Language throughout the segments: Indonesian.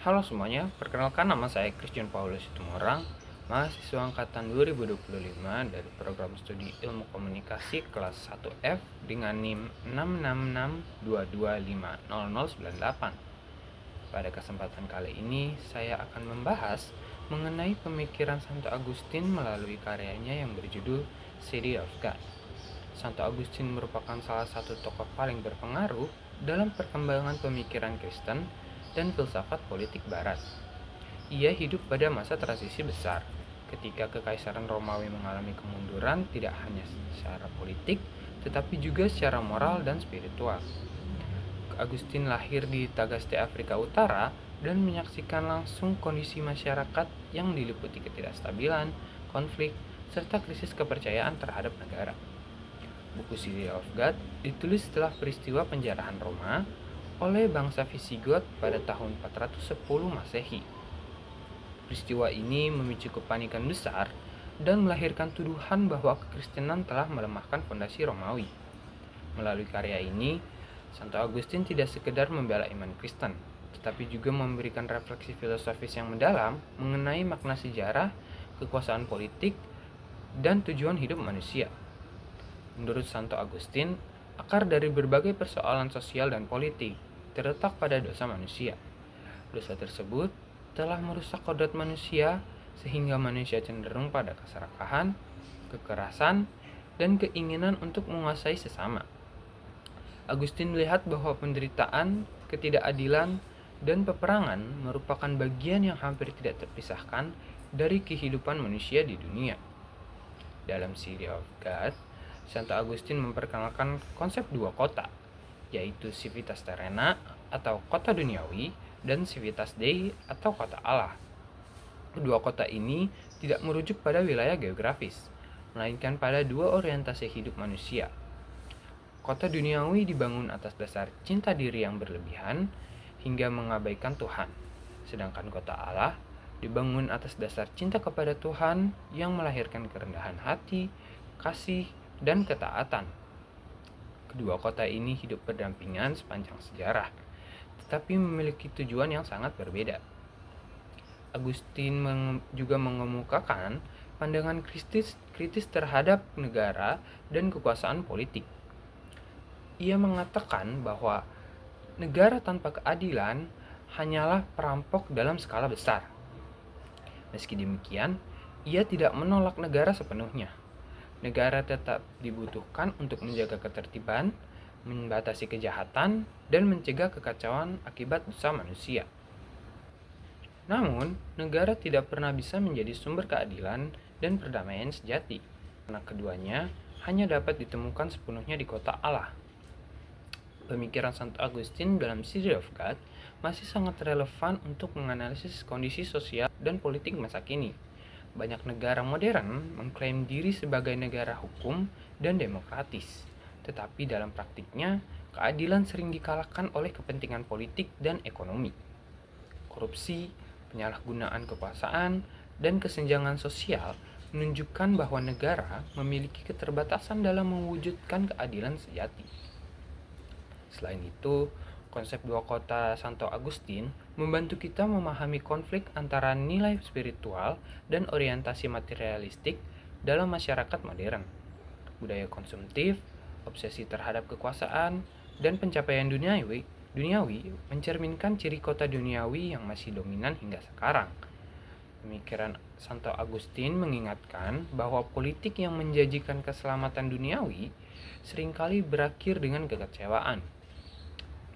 Halo semuanya, perkenalkan nama saya Christian Paulus Situmorang, mahasiswa angkatan 2025 dari program studi Ilmu Komunikasi kelas 1F dengan NIM 66622500098. Pada kesempatan kali ini, saya akan membahas mengenai pemikiran Santo Agustin melalui karyanya yang berjudul City of God. Santo Agustin merupakan salah satu tokoh paling berpengaruh dalam perkembangan pemikiran Kristen dan filsafat politik Barat. Ia hidup pada masa transisi besar, ketika Kekaisaran Romawi mengalami kemunduran tidak hanya secara politik, tetapi juga secara moral dan spiritual. Agustin lahir di Tagaste, Afrika Utara, dan menyaksikan langsung kondisi masyarakat yang diliputi ketidakstabilan, konflik, serta krisis kepercayaan terhadap negara. Buku City of God ditulis setelah peristiwa penjarahan Roma oleh bangsa Visigoth pada tahun 410 Masehi. Peristiwa ini memicu kepanikan besar dan melahirkan tuduhan bahwa kekristenan telah melemahkan fondasi Romawi. Melalui karya ini, Santo Agustin tidak sekedar membela iman Kristen, tetapi juga memberikan refleksi filosofis yang mendalam mengenai makna sejarah, kekuasaan politik, dan tujuan hidup manusia. Menurut Santo Agustin, akar dari berbagai persoalan sosial dan politik terletak pada dosa manusia. Dosa tersebut telah merusak kodrat manusia sehingga manusia cenderung pada keserakahan, kekerasan, dan keinginan untuk menguasai sesama. Agustin melihat bahwa penderitaan, ketidakadilan, dan peperangan merupakan bagian yang hampir tidak terpisahkan dari kehidupan manusia di dunia. Dalam City of God, Santo Agustin memperkenalkan konsep dua kota, yaitu civitas terrena atau kota duniawi dan civitas dei atau kota Allah. Kedua kota ini tidak merujuk pada wilayah geografis, melainkan pada dua orientasi hidup manusia. Kota duniawi dibangun atas dasar cinta diri yang berlebihan hingga mengabaikan Tuhan, sedangkan kota Allah dibangun atas dasar cinta kepada Tuhan yang melahirkan kerendahan hati, kasih, dan ketaatan. Kedua kota ini hidup berdampingan sepanjang sejarah, tetapi memiliki tujuan yang sangat berbeda. Agustin juga mengemukakan pandangan kritis terhadap negara dan kekuasaan politik. Ia mengatakan bahwa negara tanpa keadilan hanyalah perampok dalam skala besar. Meski demikian, ia tidak menolak negara sepenuhnya. Negara tetap dibutuhkan untuk menjaga ketertiban, membatasi kejahatan, dan mencegah kekacauan akibat dosa manusia. Namun, negara tidak pernah bisa menjadi sumber keadilan dan perdamaian sejati, karena keduanya hanya dapat ditemukan sepenuhnya di kota Allah. Pemikiran Santo Agustin dalam City of God masih sangat relevan untuk menganalisis kondisi sosial dan politik masa kini. Banyak negara modern mengklaim diri sebagai negara hukum dan demokratis, tetapi dalam praktiknya, keadilan sering dikalahkan oleh kepentingan politik dan ekonomi. Korupsi, penyalahgunaan kekuasaan, dan kesenjangan sosial menunjukkan bahwa negara memiliki keterbatasan dalam mewujudkan keadilan sejati. Selain itu, konsep dua kota Santo Agustin membantu kita memahami konflik antara nilai spiritual dan orientasi materialistik dalam masyarakat modern. Budaya konsumtif, obsesi terhadap kekuasaan, dan pencapaian duniawi mencerminkan ciri kota duniawi yang masih dominan hingga sekarang. Pemikiran Santo Agustin mengingatkan bahwa politik yang menjanjikan keselamatan duniawi seringkali berakhir dengan kekecewaan,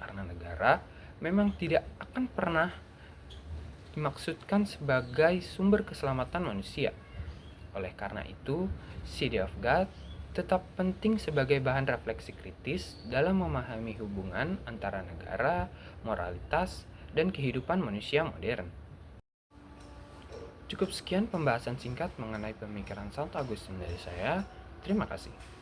karena negara memang tidak akan pernah dimaksudkan sebagai sumber keselamatan manusia. Oleh karena itu, City of God tetap penting sebagai bahan refleksi kritis dalam memahami hubungan antara negara, moralitas, dan kehidupan manusia modern. Cukup sekian pembahasan singkat mengenai pemikiran Santo Agustin dari saya. Terima kasih.